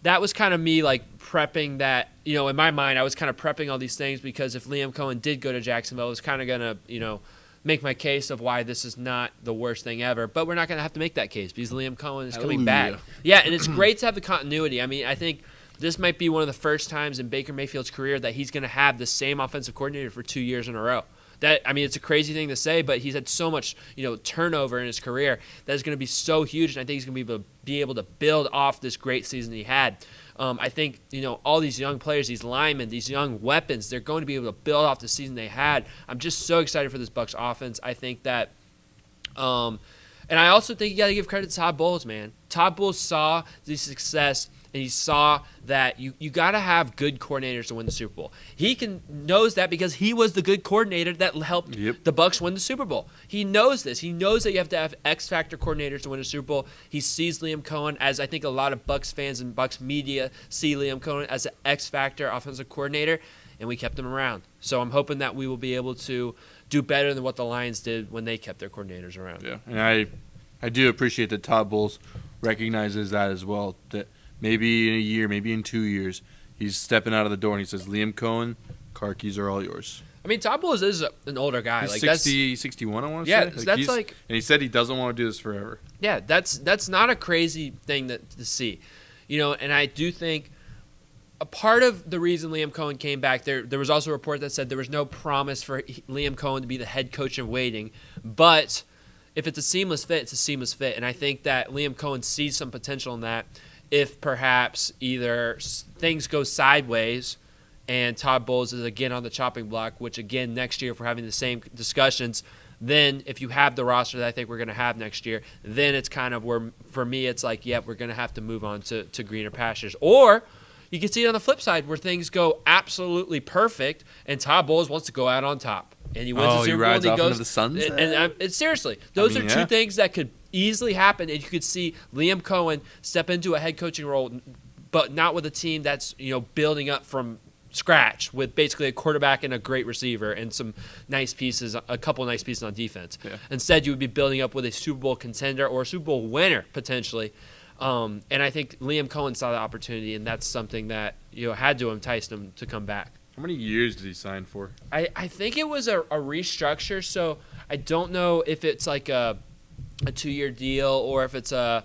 S2: that was kind of me like prepping that, in my mind I was kind of prepping all these things, because if Liam Coen did go to Jacksonville, it was kind of going to, make my case of why this is not the worst thing ever. But we're not going to have to make that case because Liam Coen is coming back. Yeah, and it's great to have the continuity. I mean, I think this might be one of the first times in Baker Mayfield's career that he's going to have the same offensive coordinator for 2 years in a row. It's a crazy thing to say, but he's had so much, turnover in his career that is going to be so huge, and I think he's going to be able to build off this great season he had. I think, all these young players, these linemen, these young weapons, they're going to be able to build off the season they had. I'm just so excited for this Bucs offense. I think that and I also think you got to give credit to Todd Bowles, man. Todd Bowles saw the success, and he saw that you got to have good coordinators to win the Super Bowl. He knows that because he was the good coordinator that helped the Bucs win the Super Bowl. He knows this. He knows that you have to have X-factor coordinators to win a Super Bowl. He sees Liam Coen, as I think a lot of Bucs fans and Bucs media see Liam Coen as an X-factor offensive coordinator, and we kept him around. So I'm hoping that we will be able to do better than what the Lions did when they kept their coordinators around.
S1: Yeah, and I do appreciate that Todd Bowles recognizes that as well, that maybe in a year, maybe in 2 years, he's stepping out of the door and he says, Liam Coen, car keys are all yours.
S2: I mean, Todd Bowles is an older guy.
S1: He's 61, I want to say.
S2: Yeah, that's and
S1: he said he doesn't want to do this forever.
S2: Yeah, that's not a crazy thing to see. And I do think a part of the reason Liam Coen came back, there was also a report that said there was no promise for Liam Coen to be the head coach in waiting, but if it's a seamless fit, it's a seamless fit. And I think that Liam Coen sees some potential in that. If perhaps either things go sideways and Todd Bowles is again on the chopping block, which again next year if we're having the same discussions, then if you have the roster that I think we're going to have next year, then it's kind of where, for me, it's like, we're going to have to move on to greener pastures. Or you can see it on the flip side where things go absolutely perfect and Todd Bowles wants to go out on top. And he wins the Super Bowl and he goes.
S1: The Suns
S2: and seriously, those are two things that could easily happen, and you could see Liam Coen step into a head coaching role but not with a team that's building up from scratch with basically a quarterback and a great receiver and some nice pieces, a couple nice pieces on defense.
S1: Yeah.
S2: Instead, you would be building up with a Super Bowl contender or a Super Bowl winner potentially. And I think Liam Coen saw the opportunity, and that's something that had to entice him to come back.
S1: How many years did he sign for?
S2: I think it was a restructure, so I don't know if it's like a 2-year deal or if it's a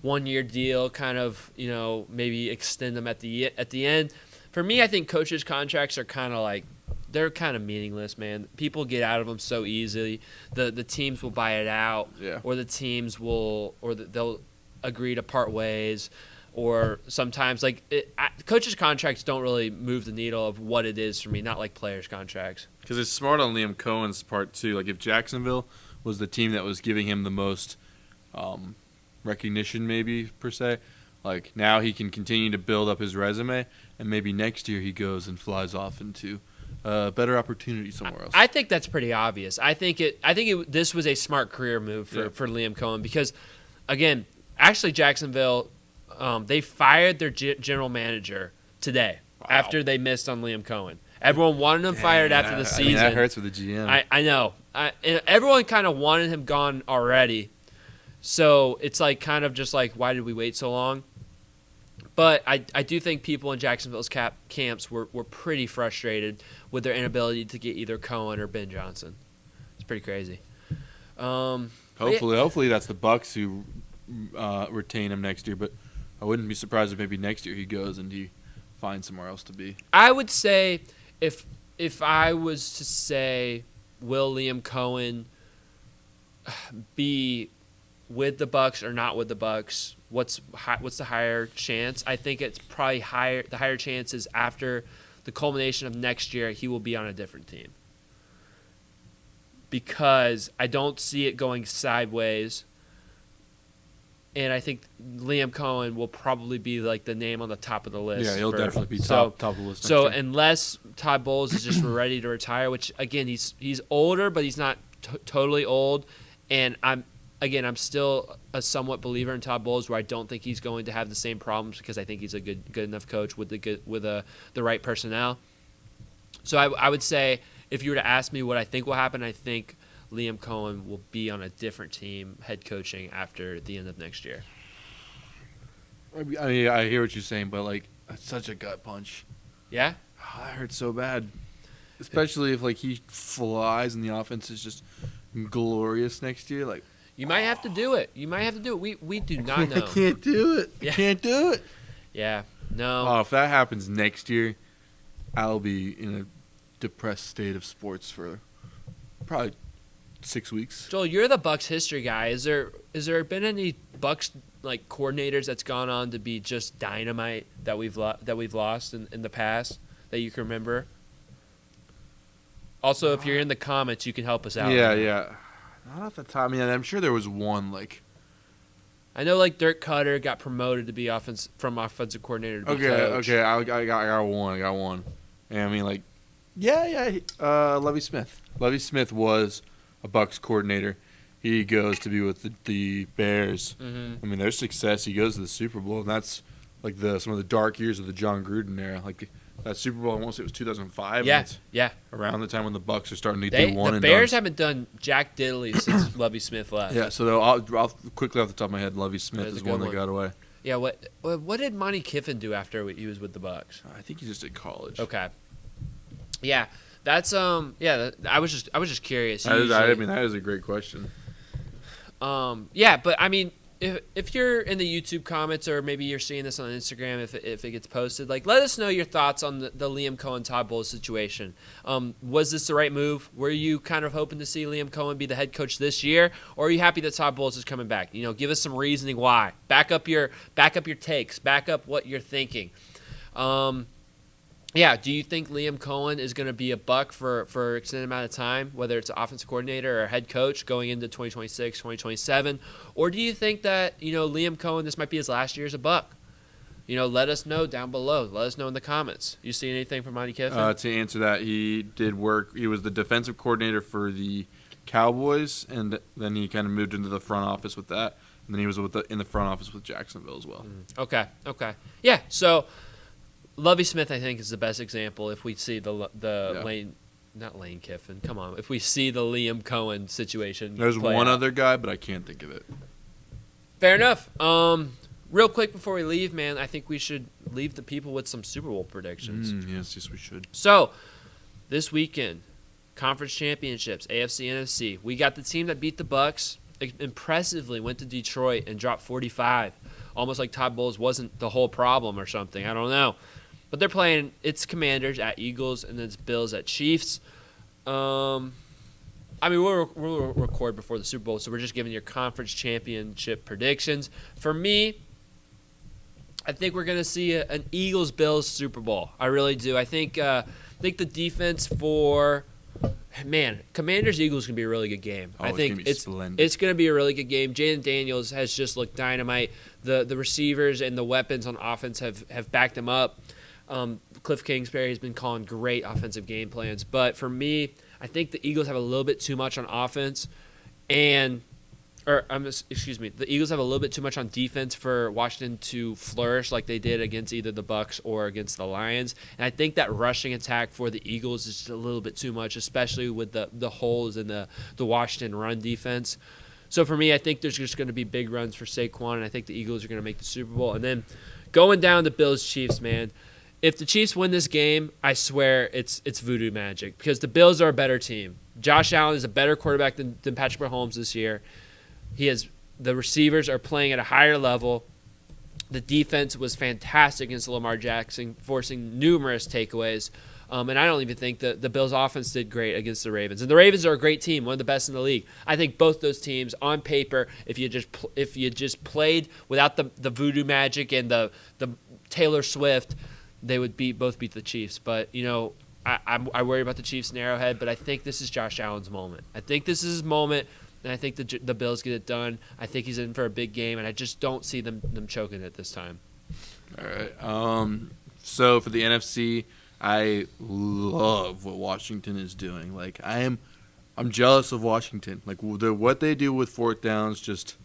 S2: 1-year deal, kind of maybe extend them at the end. For me, I think coaches' contracts are kind of like they're kind of meaningless, man. People get out of them so easily. The teams will buy it out, or the teams will, they'll agree to part ways, or sometimes coaches' contracts don't really move the needle of what it is for me, not like players' contracts.
S1: Because it's smart on Liam Cohen's part too. Like if Jacksonville was the team that was giving him the most recognition, maybe per se, like now he can continue to build up his resume, and maybe next year he goes and flies off into a better opportunity somewhere else.
S2: I think that's pretty obvious. I think this was a smart career move for Liam Coen because, again, actually Jacksonville, they fired their general manager today after they missed on Liam Coen. Everyone wanted him fired after the season.
S1: That hurts for the GM.
S2: I know. And everyone kind of wanted him gone already. So it's like kind of just like, why did we wait so long? But I do think people in Jacksonville's camps were pretty frustrated with their inability to get either Cohen or Ben Johnson. It's pretty crazy.
S1: Hopefully that's the Bucs who retain him next year. But I wouldn't be surprised if maybe next year he goes and he finds somewhere else to be.
S2: I would say if I was to say, will Liam Coen be with the Bucs or not with the Bucs? What's the higher chance? I think it's probably higher. The higher chance is after the culmination of next year, he will be on a different team. Because I don't see it going sideways, and I think Liam Coen will probably be like the name on the top of the list.
S1: Yeah, he'll definitely be top of the list.
S2: So unless Todd Bowles is just ready to retire, which again he's older, but he's not totally old, and I'm still a somewhat believer in Todd Bowles, where I don't think he's going to have the same problems because I think he's a good enough coach with the right personnel. So I would say if you were to ask me what I think will happen, I think Liam Coen will be on a different team head coaching after the end of next year.
S1: I mean, I hear what you're saying, but like that's such a gut punch.
S2: Yeah?
S1: That hurts so bad. Especially if he flies and the offense is just glorious next year. Like
S2: you might have to do it. We do not know.
S1: I can't do it.
S2: Yeah.
S1: I can't do it.
S2: Yeah. No.
S1: Oh, if that happens next year, I'll be in a depressed state of sports for probably 6 weeks.
S2: Joel, you're the Bucs history guy. Is there been any Bucs coordinators that's gone on to be just dynamite that we've lost in the past that you can remember? Also, if you're in the comments, you can help us out.
S1: Yeah. Not off the top. I mean, I'm sure there was one
S2: I know Dirk Cutter got promoted to be offensive coordinator to be coach.
S1: Okay. I got one. And I mean, Lovie Smith. Lovie Smith was a Bucs coordinator. He goes to be with the Bears.
S2: Mm-hmm.
S1: I mean, their success. He goes to the Super Bowl, and that's some of the dark years of the John Gruden era. That Super Bowl, I want to say it was 2005.
S2: Yeah.
S1: Around the time when the Bucs are starting to do one
S2: the
S1: and
S2: Bears
S1: done.
S2: haven't done jack diddly since Lovie Smith left.
S1: Yeah, so I'll quickly off the top of my head, Lovie Smith is one that got away.
S2: Yeah, what did Monty Kiffin do after he was with the Bucs?
S1: I think he just did college.
S2: Okay. Yeah, that's I was just curious.
S1: That is a great question.
S2: Yeah, but I mean, if you're in the YouTube comments or maybe you're seeing this on Instagram, if it gets posted, let us know your thoughts on the Liam Coen Todd Bowles situation. Was this the right move? Were you kind of hoping to see Liam Coen be the head coach this year, or are you happy that Todd Bowles is coming back? Give us some reasoning why. Back up your takes. Back up what you're thinking. Yeah, do you think Liam Coen is going to be a Buck for an extended amount of time, whether it's an offensive coordinator or a head coach going into 2026, 2027? Or do you think that, Liam Coen, this might be his last year as a Buck? Let us know down below. Let us know in the comments. You see anything from Monty Kiffin?
S1: To answer that, he did work. He was the defensive coordinator for the Cowboys, and then he kind of moved into the front office with that. and then he was in the front office with Jacksonville as well.
S2: Okay. Yeah, so Lovie Smith, I think, is the best example if we see the Lane, not Lane Kiffin, come on. If we see the Liam Coen situation.
S1: There's one
S2: out.
S1: other guy, but I can't think of it.
S2: Fair enough. Real quick before we leave, man, I think we should leave the people with some Super Bowl predictions.
S1: Yes, we should.
S2: So, this weekend, conference championships, AFC, NFC. We got the team that beat the Bucs, impressively went to Detroit and dropped 45. Almost like Todd Bowles wasn't the whole problem or something. I don't know. But they're playing, it's Commanders at Eagles, and then it's Bills at Chiefs. We'll record before the Super Bowl, so we're just giving your conference championship predictions. For me, I think we're going to see an Eagles-Bills Super Bowl. I really do. I think the defense for Commanders-Eagles is going to be a really good game. I think it's going to be a really good game. Jaden Daniels has just looked dynamite. The receivers and the weapons on offense have backed him up. Cliff Kingsbury has been calling great offensive game plans. But for me, I think the Eagles have a little bit too much on offense, the Eagles have a little bit too much on defense for Washington to flourish like they did against either the Bucs or against the Lions. And I think that rushing attack for the Eagles is just a little bit too much, especially with the holes in the Washington run defense. So for me, I think there's just going to be big runs for Saquon, and I think the Eagles are going to make the Super Bowl. And then going down to Bills-Chiefs, man. If the Chiefs win this game, I swear it's voodoo magic because the Bills are a better team. Josh Allen is a better quarterback than Patrick Mahomes this year. The receivers are playing at a higher level. The defense was fantastic against Lamar Jackson, forcing numerous takeaways. And I don't even think the Bills' offense did great against the Ravens. And the Ravens are a great team, one of the best in the league. I think both those teams, on paper, if you just played without the voodoo magic and the Taylor Swift, they would both beat the Chiefs. But, I worry about the Chiefs in Arrowhead, but I think this is Josh Allen's moment. I think this is his moment, and I think the Bills get it done. I think he's in for a big game, and I just don't see them choking it this time.
S1: All right. So for the NFC, I love what Washington is doing. Like I'm jealous of Washington. Like what they do with fourth downs just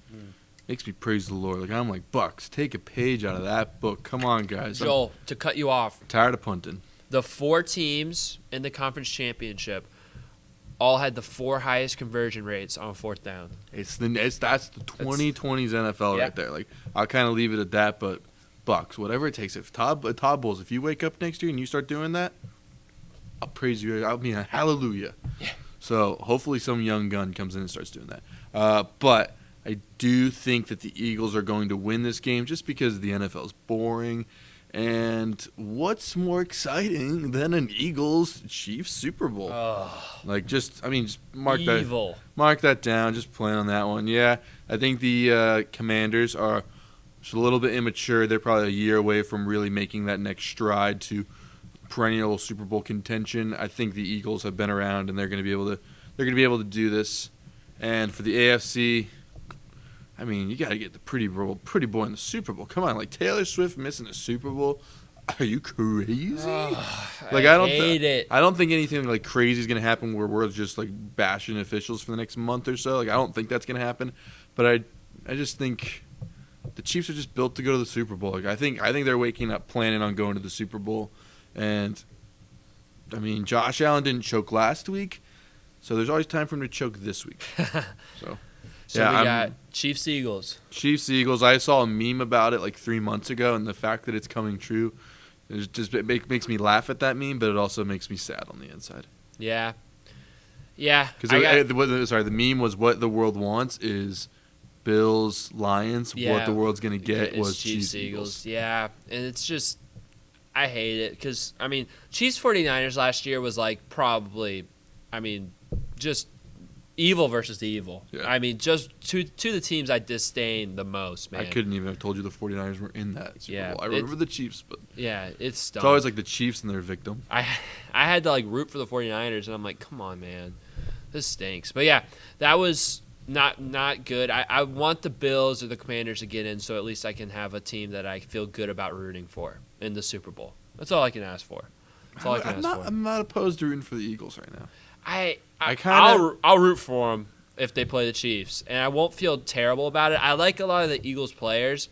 S1: makes me praise the Lord. Like I'm like, Bucs, take a page out of that book. Come on, guys.
S2: Joel, to cut you off,
S1: tired of punting.
S2: The 4 teams in the conference championship all had the 4 highest conversion rates on fourth down.
S1: That's the 2020s NFL right there. Like I'll kind of leave it at that, but Bucs, whatever it takes. If Todd Bowles, if you wake up next year and you start doing that, I'll praise you. I'll be a hallelujah. Yeah. So hopefully some young gun comes in and starts doing that. But I do think that the Eagles are going to win this game just because the NFL is boring. And what's more exciting than an Eagles-Chiefs Super Bowl? Just mark that down. Just plan on that one. Yeah, I think the Commanders are just a little bit immature. They're probably a year away from really making that next stride to perennial Super Bowl contention. I think the Eagles have been around, and they're going to be able to do this. And for the AFC, you got to get the pretty boy in the Super Bowl. Come on, like Taylor Swift missing the Super Bowl. Are you crazy?
S2: I hate it.
S1: I don't think anything like crazy is going to happen where we're just like bashing officials for the next month or so. Like I don't think that's going to happen. But I just think the Chiefs are just built to go to the Super Bowl. Like I think they're waking up planning on going to the Super Bowl. And Josh Allen didn't choke last week, so there's always time for him to choke this week.
S2: So we got Chiefs-Eagles.
S1: Chiefs-Eagles. I saw a meme about it like 3 months ago, and the fact that it's coming true, it makes me laugh at that meme, but it also makes me sad on the inside.
S2: Yeah.
S1: Because the meme was what the world wants is Bills-Lions.
S2: Yeah.
S1: What the world's going to get was
S2: Chiefs-Eagles. Yeah, and it's just I hate it because, Chiefs-49ers last year was like probably, just evil versus the evil.
S1: Yeah.
S2: Just to the teams I disdain the most, man.
S1: I couldn't even have told you the 49ers were in that Super Bowl. I remember the Chiefs, but
S2: it's dumb.
S1: It's always like the Chiefs and their victim.
S2: I had to root for the 49ers, and I'm like, come on, man. This stinks. But yeah, that was not good. I want the Bills or the Commanders to get in so at least I can have a team that I feel good about rooting for in the Super Bowl. That's all I can ask for.
S1: I'm not opposed to rooting for the Eagles right now.
S2: I'll root for them if they play the Chiefs, and I won't feel terrible about it. I like a lot of the Eagles players,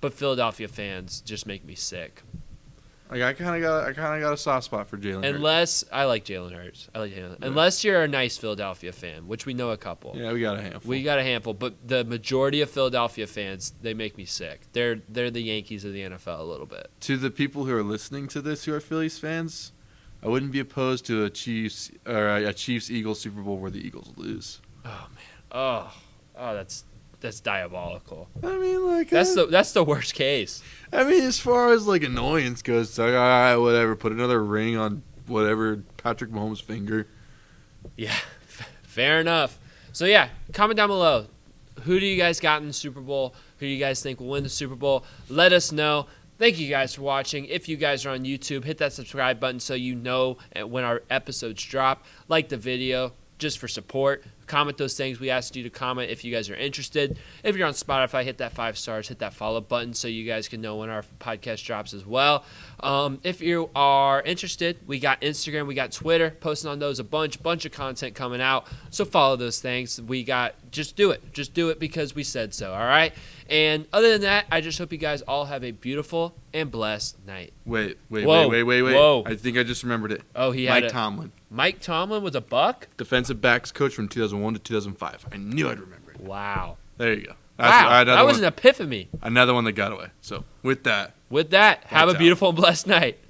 S2: but Philadelphia fans just make me sick.
S1: Like I kind of got a soft spot for Jalen Hurts.
S2: Unless I like Jalen Hurts. Unless you're a nice Philadelphia fan, which we know a couple.
S1: Yeah, we got a handful.
S2: But the majority of Philadelphia fans, they make me sick. They're the Yankees of the NFL a little bit.
S1: To the people who are listening to this who are Phillies fans, I wouldn't be opposed to a Chiefs Eagles Super Bowl where the Eagles lose.
S2: Oh man. Oh, that's diabolical.
S1: I mean, like
S2: that's the worst case.
S1: I mean, as far as like annoyance goes, it's like, all right, whatever. Put another ring on whatever Patrick Mahomes' finger.
S2: Yeah, fair enough. So yeah, comment down below. Who do you guys got in the Super Bowl? Who do you guys think will win the Super Bowl? Let us know. Thank you guys for watching. If you guys are on YouTube, hit that subscribe button so you know when our episodes drop. Like the video just for support. Comment those things we asked you to comment if you guys are interested. If you're on Spotify, hit that 5 stars, hit that follow button so you guys can know when our podcast drops as well. If you are interested, we got Instagram, we got Twitter, posting on those a bunch of content coming out. So follow those things. Just do it because we said so, all right? And other than that, I just hope you guys all have a beautiful and blessed night.
S1: Wait.
S2: Whoa.
S1: I think I just remembered it.
S2: Oh,
S1: Mike Tomlin.
S2: Mike Tomlin was a Buck?
S1: Defensive backs coach from 2001 to 2005. I knew I'd remember it.
S2: Wow.
S1: There you go.
S2: That was an epiphany.
S1: Another one that got away. So with that,
S2: have a beautiful and blessed night.